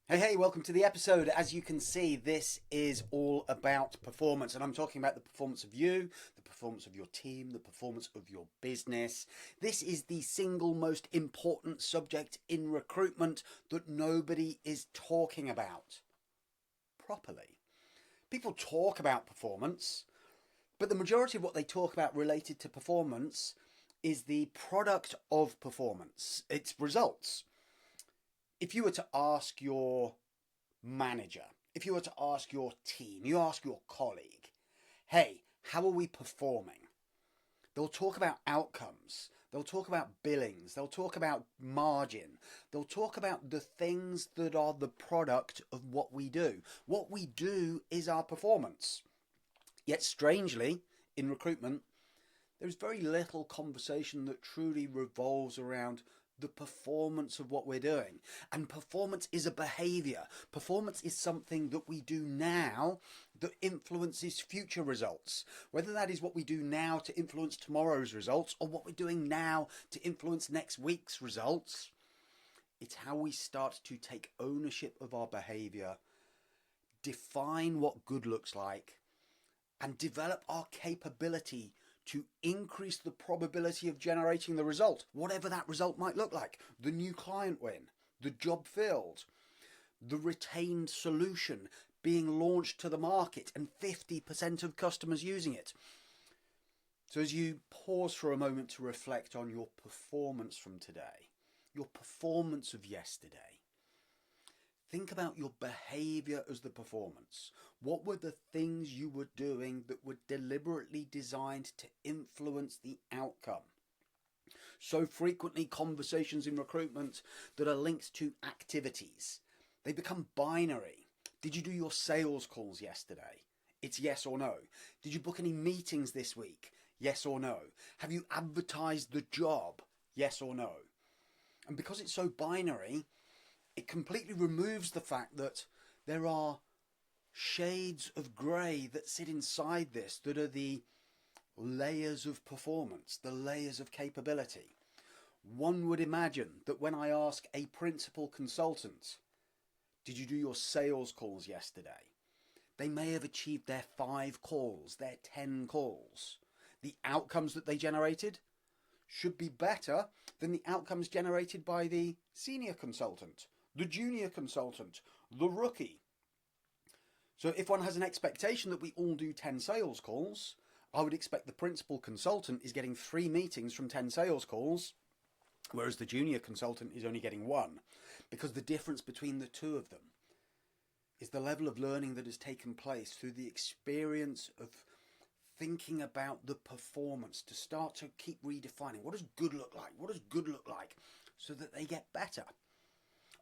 Hey, welcome to the episode. As you can see, this is all about performance, and I'm talking about the performance of you, the performance of your team, the performance of your business. This is the single most important subject in recruitment that nobody is talking about properly. People talk about performance, but the majority of what they talk about related to performance is the product of performance, its results. If you were to ask your manager, if you were to ask your team, you ask your colleague, hey, how are we performing? They'll talk about outcomes. They'll talk about billings. They'll talk about margin. They'll talk about the things that are the product of what we do. What we do is our performance. Yet, strangely, in recruitment, there's very little conversation that truly revolves around the performance of what we're doing. And performance is a behaviour. Performance is something that we do now that influences future results. Whether that is what we do now to influence tomorrow's results or what we're doing now to influence next week's results, it's how we start to take ownership of our behaviour, define what good looks like, and develop our capability to increase the probability of generating the result, whatever that result might look like. The new client win, the job filled, the retained solution being launched to the market and 50% of customers using it. So as you pause for a moment to reflect on your performance from today, your performance of yesterday, think about your behaviour as the performance. What were the things you were doing that were deliberately designed to influence the outcome? So frequently, conversations in recruitment that are linked to activities, they become binary. Did you do your sales calls yesterday? It's yes or no. Did you book any meetings this week? Yes or no. Have you advertised the job? Yes or no. And because it's so binary, it completely removes the fact that there are shades of grey that sit inside this that are the layers of performance, the layers of capability. One would imagine that when I ask a principal consultant, did you do your sales calls yesterday? They may have achieved their 5 calls, their 10 calls. The outcomes that they generated should be better than the outcomes generated by the senior consultant, the junior consultant, the rookie. So if one has an expectation that we all do 10 sales calls, I would expect the principal consultant is getting 3 meetings from 10 sales calls, whereas the junior consultant is only getting 1. Because the difference between the two of them is the level of learning that has taken place through the experience of thinking about the performance to start to keep redefining what does good look like? What does good look like? So that they get better.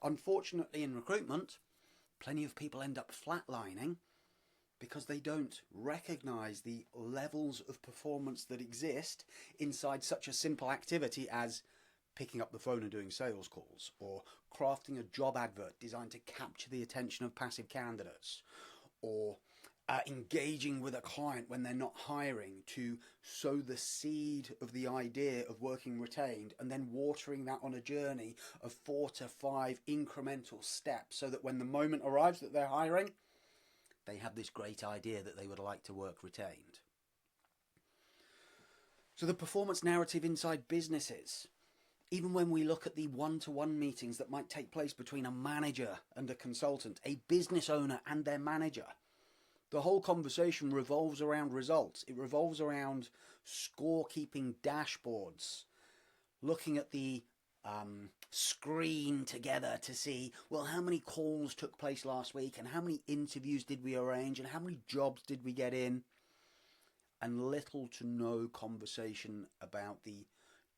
Unfortunately, in recruitment, plenty of people end up flatlining because they don't recognise the levels of performance that exist inside such a simple activity as picking up the phone and doing sales calls, or crafting a job advert designed to capture the attention of passive candidates, or engaging with a client when they're not hiring to sow the seed of the idea of working retained, and then watering that on a journey of 4 to 5 incremental steps so that when the moment arrives that they're hiring, they have this great idea that they would like to work retained. So the performance narrative inside businesses, even when we look at the one-to-one meetings that might take place between a manager and a consultant, a business owner and their manager, the whole conversation revolves around results. It revolves around scorekeeping dashboards, looking at the screen together to see, well, how many calls took place last week and how many interviews did we arrange and how many jobs did we get in, and little to no conversation about the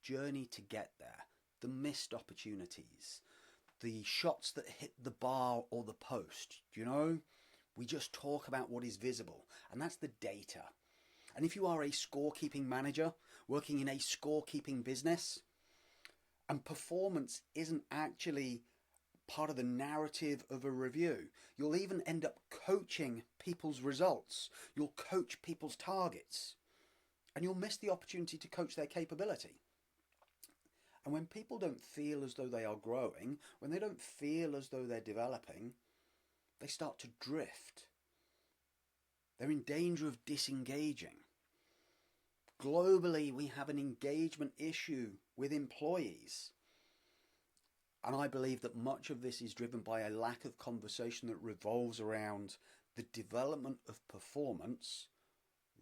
journey to get there, the missed opportunities, the shots that hit the bar or the post, you know? We just talk about what is visible, and that's the data. And if you are a scorekeeping manager working in a scorekeeping business, and performance isn't actually part of the narrative of a review, you'll even end up coaching people's results. You'll coach people's targets, and you'll miss the opportunity to coach their capability. And when people don't feel as though they are growing, when they don't feel as though they're developing, they start to drift. They're in danger of disengaging. Globally, we have an engagement issue with employees. And I believe that much of this is driven by a lack of conversation that revolves around the development of performance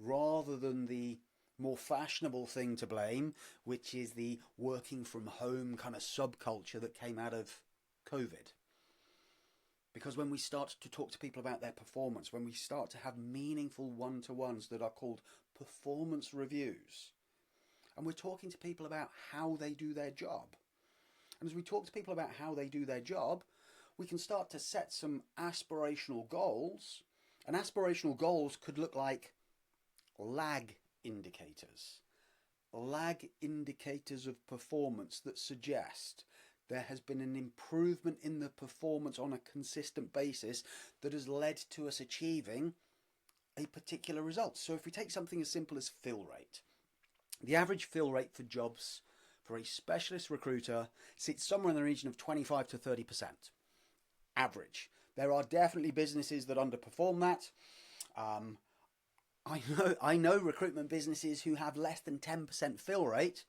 rather than the more fashionable thing to blame, which is the working from home kind of subculture that came out of COVID. Because when we start to talk to people about their performance, when we start to have meaningful one-to-ones that are called performance reviews, and we're talking to people about how they do their job, and as we talk to people about how they do their job, we can start to set some aspirational goals, and aspirational goals could look like lag indicators of performance that suggest there has been an improvement in the performance on a consistent basis that has led to us achieving a particular result. So if we take something as simple as fill rate, the average fill rate for jobs for a specialist recruiter sits somewhere in the region of 25 to 30%. Average. There are definitely businesses that underperform that. I know recruitment businesses who have less than 10% fill rate,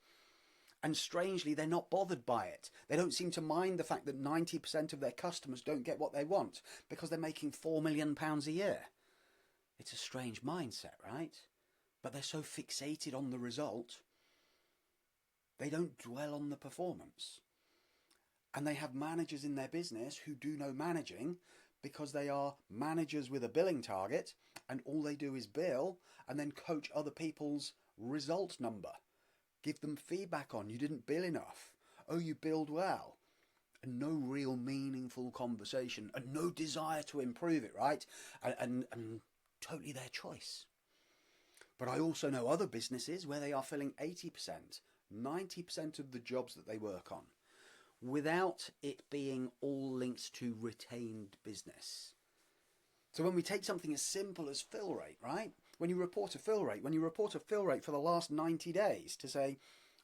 and strangely they're not bothered by it. They don't seem to mind the fact that 90% of their customers don't get what they want because they're making £4 million a year. It's a strange mindset, right? But they're so fixated on the result, they don't dwell on the performance. And they have managers in their business who do no managing because they are managers with a billing target, and all they do is bill and then coach other people's result number. Give them feedback on, you didn't bill enough. Oh, you billed well. And no real meaningful conversation and no desire to improve it, right? And totally their choice. But I also know other businesses where they are filling 80%, 90% of the jobs that they work on without it being all linked to retained business. So when we take something as simple as fill rate, right? When you report a fill rate for the last 90 days to say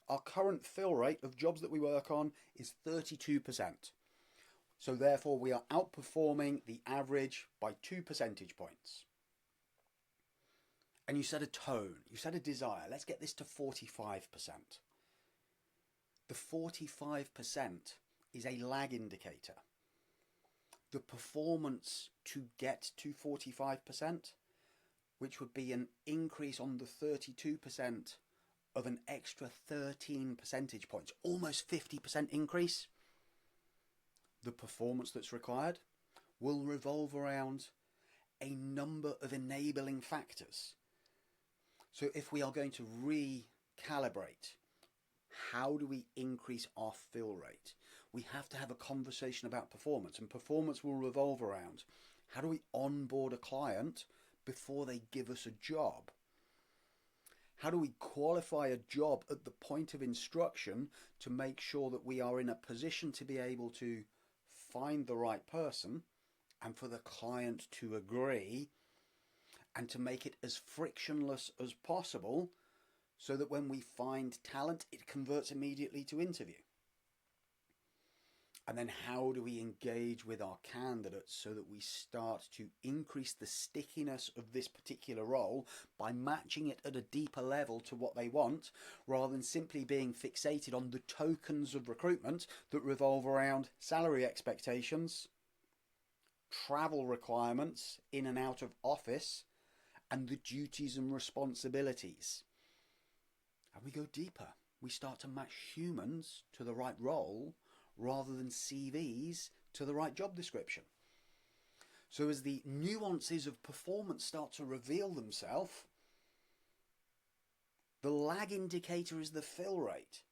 our current fill rate of jobs that we work on is 32%. So therefore we are outperforming the average by 2 percentage points. And you set a tone, you set a desire. Let's get this to 45%. The 45% is a lag indicator. The performance to get to 45%, which would be an increase on the 32% of an extra 13 percentage points, almost 50% increase. The performance that's required will revolve around a number of enabling factors. So if we are going to recalibrate, how do we increase our fill rate? We have to have a conversation about performance, and performance will revolve around how do we onboard a client before they give us a job? How do we qualify a job at the point of instruction to make sure that we are in a position to be able to find the right person and for the client to agree and to make it as frictionless as possible so that when we find talent, it converts immediately to interview? And then how do we engage with our candidates so that we start to increase the stickiness of this particular role by matching it at a deeper level to what they want, rather than simply being fixated on the tokens of recruitment that revolve around salary expectations, travel requirements in and out of office, and the duties and responsibilities. And we go deeper. We start to match humans to the right role rather than CVs to the right job description. So as the nuances of performance start to reveal themselves, the lag indicator is the fill rate.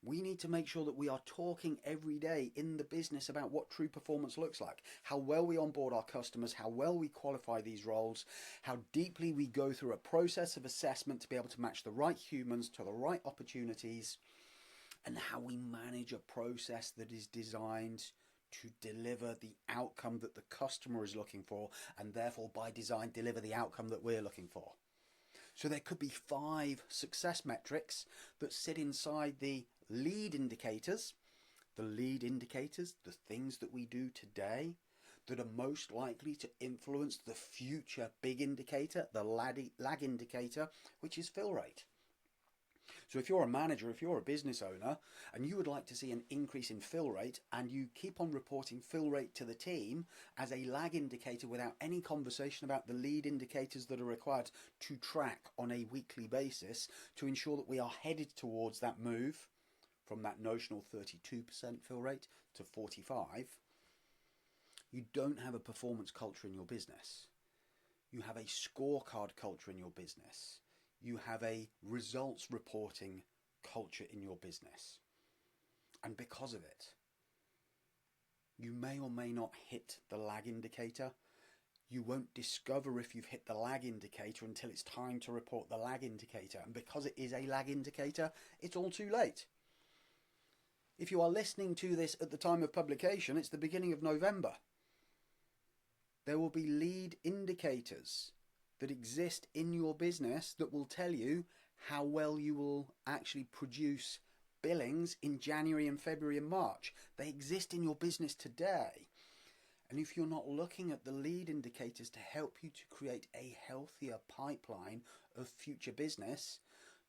We need to make sure that we are talking every day in the business about what true performance looks like, how well we onboard our customers, how well we qualify these roles, how deeply we go through a process of assessment to be able to match the right humans to the right opportunities, and how we manage a process that is designed to deliver the outcome that the customer is looking for, and therefore by design deliver the outcome that we're looking for. So there could be 5 success metrics that sit inside the lead indicators. The lead indicators, the things that we do today that are most likely to influence the future big indicator, the lag indicator, which is fill rate. So if you're a manager, if you're a business owner, and you would like to see an increase in fill rate, and you keep on reporting fill rate to the team as a lag indicator without any conversation about the lead indicators that are required to track on a weekly basis to ensure that we are headed towards that move from that notional 32% fill rate to 45%, you don't have a performance culture in your business. You have a scorecard culture in your business. You have a results reporting culture in your business. And because of it, you may or may not hit the lag indicator. You won't discover if you've hit the lag indicator until it's time to report the lag indicator. And because it is a lag indicator, it's all too late. If you are listening to this at the time of publication, it's the beginning of November. There will be lead indicators that exist in your business that will tell you how well you will actually produce billings in January and February and March. They exist in your business today. And if you're not looking at the lead indicators to help you to create a healthier pipeline of future business,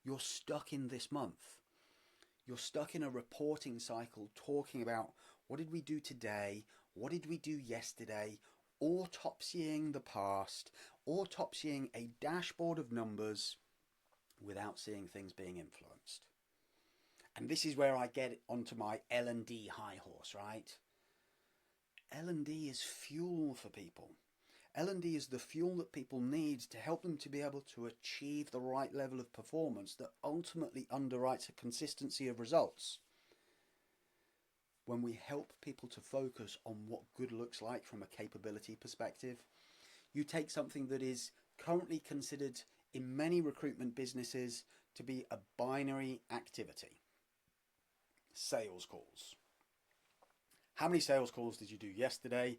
you're stuck in this month. You're stuck in a reporting cycle talking about what did we do today, what did we do yesterday, autopsying the past, autopsying a dashboard of numbers without seeing things being influenced. And this is where I get onto my L&D high horse, right? L&D is fuel for people. L&D is the fuel that people need to help them to be able to achieve the right level of performance that ultimately underwrites a consistency of results. When we help people to focus on what good looks like from a capability perspective, you take something that is currently considered in many recruitment businesses to be a binary activity. Sales calls. How many sales calls did you do yesterday?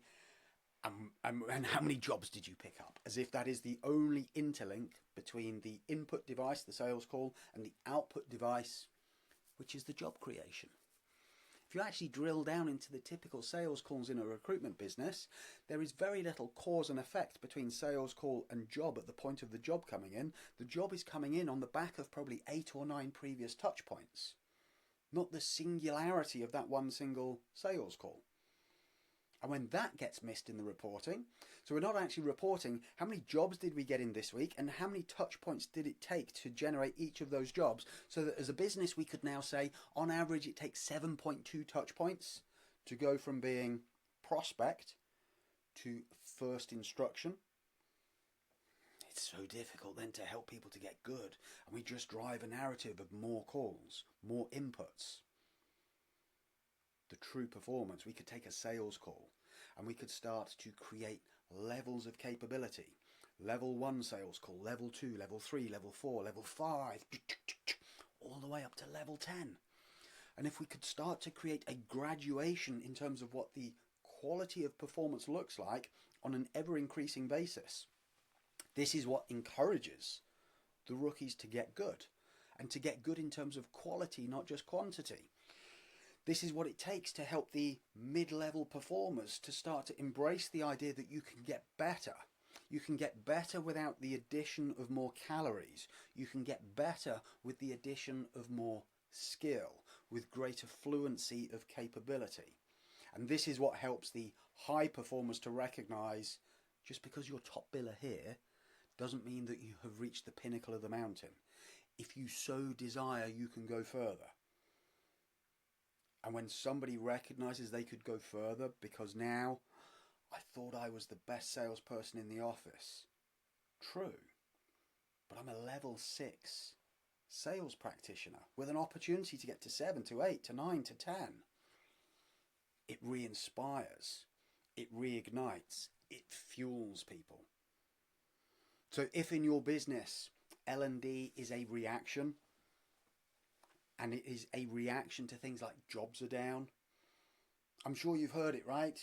And how many jobs did you pick up? As if that is the only interlink between the input device, the sales call, and the output device, which is the job creation. If you actually drill down into the typical sales calls in a recruitment business, there is very little cause and effect between sales call and job at the point of the job coming in. The job is coming in on the back of probably 8 or 9 previous touch points, not the singularity of that one single sales call. And when that gets missed in the reporting, so we're not actually reporting how many jobs did we get in this week and how many touch points did it take to generate each of those jobs, so that as a business we could now say on average it takes 7.2 touch points to go from being prospect to first instruction. It's so difficult then to help people to get good, and we just drive a narrative of more calls, more inputs. The true performance, we could take a sales call and we could start to create levels of capability. Level 1 sales call, level 2, level 3, level 4, level 5, all the way up to level 10. And if we could start to create a graduation in terms of what the quality of performance looks like on an ever-increasing basis, this is what encourages the rookies to get good, and to get good in terms of quality, not just quantity. This is what it takes to help the mid-level performers to start to embrace the idea that you can get better. You can get better without the addition of more calories. You can get better with the addition of more skill, with greater fluency of capability. And this is what helps the high performers to recognize just because you're top biller here doesn't mean that you have reached the pinnacle of the mountain. If you so desire, you can go further. And when somebody recognizes they could go further because now I thought I was the best salesperson in the office. True, but I'm a level 6 sales practitioner with an opportunity to get to 7, to 8, to 9, to 10. It re-inspires, it reignites, it fuels people. So if in your business L&D is a reaction, and it is a reaction to things like jobs are down, I'm sure you've heard it, right?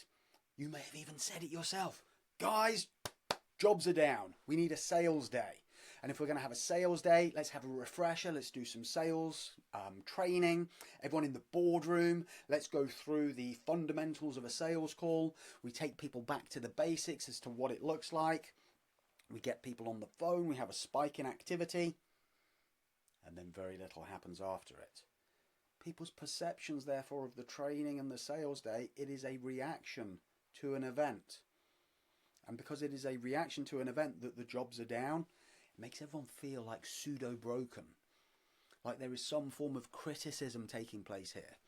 You may have even said it yourself. Guys, jobs are down. We need a sales day. And if we're going to have a sales day, let's have a refresher. Let's do some sales training. Everyone in the boardroom, let's go through the fundamentals of a sales call. We take people back to the basics as to what it looks like. We get people on the phone. We have a spike in activity. And then very little happens after it. People's perceptions, therefore, of the training and the sales day, it is a reaction to an event. And because it is a reaction to an event that the jobs are down, it makes everyone feel like pseudo-broken. Like there is some form of criticism taking place here.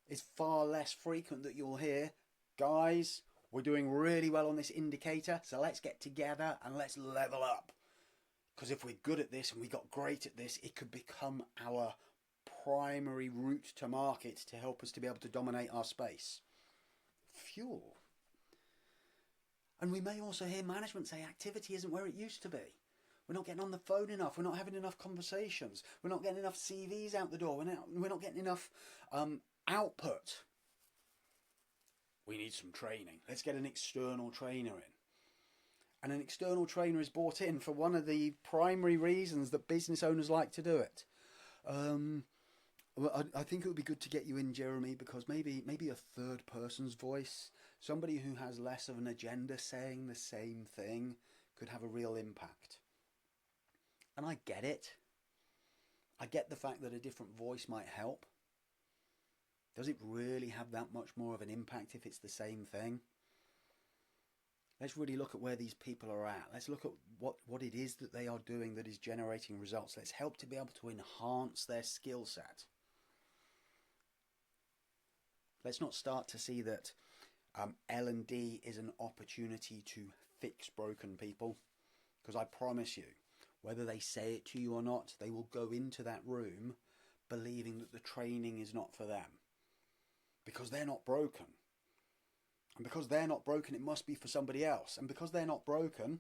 It's far less frequent that you'll hear, guys, we're doing really well on this indicator, so let's get together and let's level up. Because if we're good at this and we got great at this, it could become our primary route to market to help us to be able to dominate our space. Fuel. And we may also hear management say activity isn't where it used to be. We're not getting on the phone enough. We're not having enough conversations. We're not getting enough CVs out the door. We're not getting enough output. We need some training. Let's get an external trainer in. And an external trainer is brought in for one of the primary reasons that business owners like to do it. Well, I think it would be good to get you in, Jeremy, because maybe a third person's voice, somebody who has less of an agenda saying the same thing, could have a real impact. And I get it. I get the fact that a different voice might help. Does it really have that much more of an impact if it's the same thing? Let's really look at where these people are at. Let's look at what it is that they are doing that is generating results. Let's help to be able to enhance their skill set. Let's not start to see that L&D is an opportunity to fix broken people. Because I promise you, whether they say it to you or not, they will go into that room believing that the training is not for them. Because they're not broken. And because they're not broken, it must be for somebody else. And because they're not broken,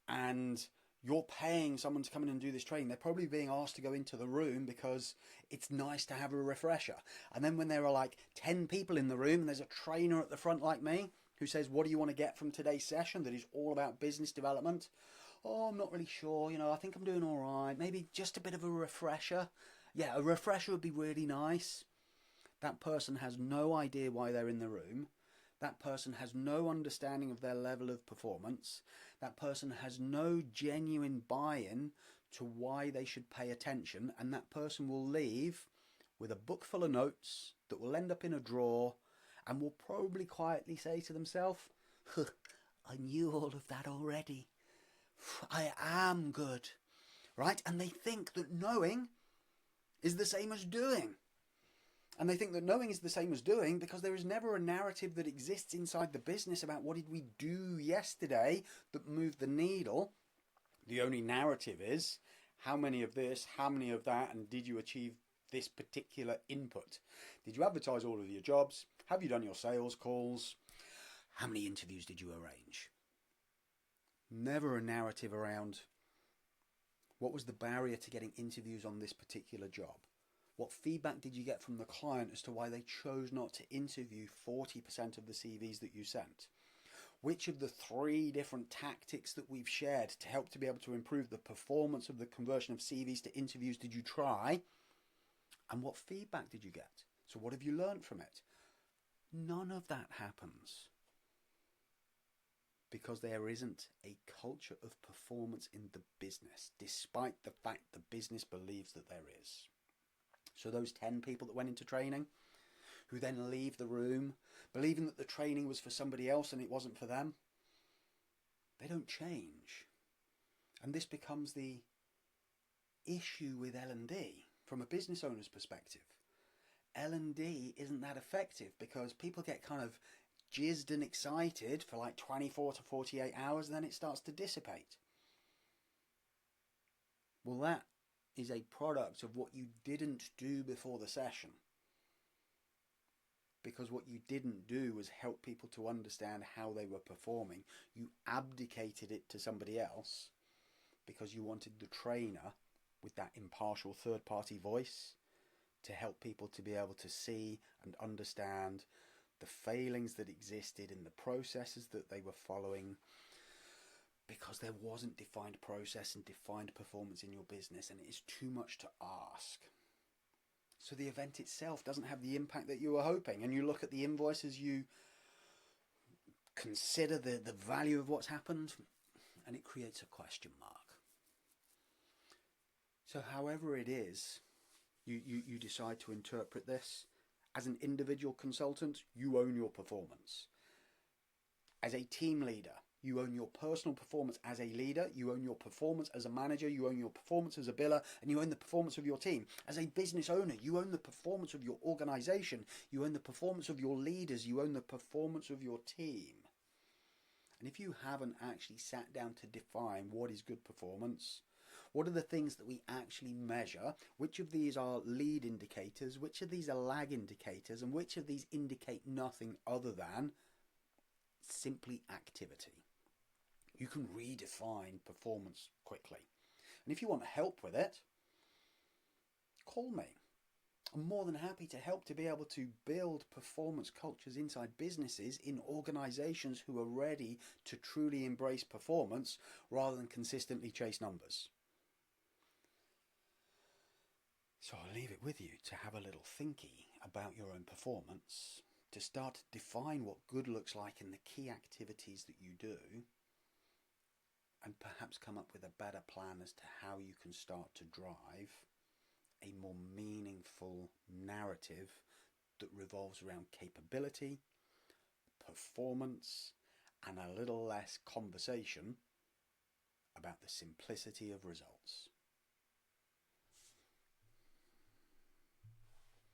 and you're paying someone to come in and do this training, they're probably being asked to go into the room because it's nice to have a refresher. And then when there are like 10 people in the room and there's a trainer at the front like me who says, what do you want to get from today's session that is all about business development? Oh, I'm not really sure. I think I'm doing all right. Maybe just a bit of a refresher. Yeah, a refresher would be really nice. That person has no idea why they're in the room. That person has no understanding of their level of performance. That person has no genuine buy-in to why they should pay attention. And that person will leave with a book full of notes that will end up in a drawer and will probably quietly say to themselves, I knew all of that already. I am good. Right? And they think that knowing is the same as doing. And they think that knowing is the same as doing because there is never a narrative that exists inside the business about what did we do yesterday that moved the needle. The only narrative is how many of this, how many of that, and did you achieve this particular input? Did you advertise all of your jobs? Have you done your sales calls? How many interviews did you arrange? Never a narrative around what was the barrier to getting interviews on this particular job. What feedback did you get from the client as to why they chose not to interview 40% of the CVs that you sent? Which of the 3 different tactics that we've shared to help to be able to improve the performance of the conversion of CVs to interviews did you try? And what feedback did you get? So what have you learned from it? None of that happens. Because there isn't a culture of performance in the business, despite the fact the business believes that there is. So those 10 people that went into training, who then leave the room, believing that the training was for somebody else and it wasn't for them, they don't change. And this becomes the issue with L&D from a business owner's perspective. L&D isn't that effective because people get kind of jizzed and excited for like 24 to 48 hours and then it starts to dissipate. Well, that is a product of what you didn't do before the session. Because what you didn't do was help people to understand how they were performing. You abdicated it to somebody else because you wanted the trainer with that impartial third-party voice to help people to be able to see and understand the failings that existed in the processes that they were following, because there wasn't defined process and defined performance in your business, and it is too much to ask. So the event itself doesn't have the impact that you were hoping, and you look at the invoices, you consider the value of what's happened, and it creates a question mark. So however it is, you decide to interpret this. As an individual consultant, you own your performance. As a team leader, you own your personal performance as a leader, you own your performance as a manager, you own your performance as a biller, and you own the performance of your team. As a business owner, you own the performance of your organization, you own the performance of your leaders, you own the performance of your team. And if you haven't actually sat down to define what is good performance, what are the things that we actually measure, which of these are lead indicators, which of these are lag indicators, and which of these indicate nothing other than simply activity, you can redefine performance quickly. And if you want help with it, call me. I'm more than happy to help to be able to build performance cultures inside businesses, in organizations who are ready to truly embrace performance rather than consistently chase numbers. So I'll leave it with you to have a little thinky about your own performance, to start to define what good looks like in the key activities that you do, and perhaps come up with a better plan as to how you can start to drive a more meaningful narrative that revolves around capability, performance, and a little less conversation about the simplicity of results.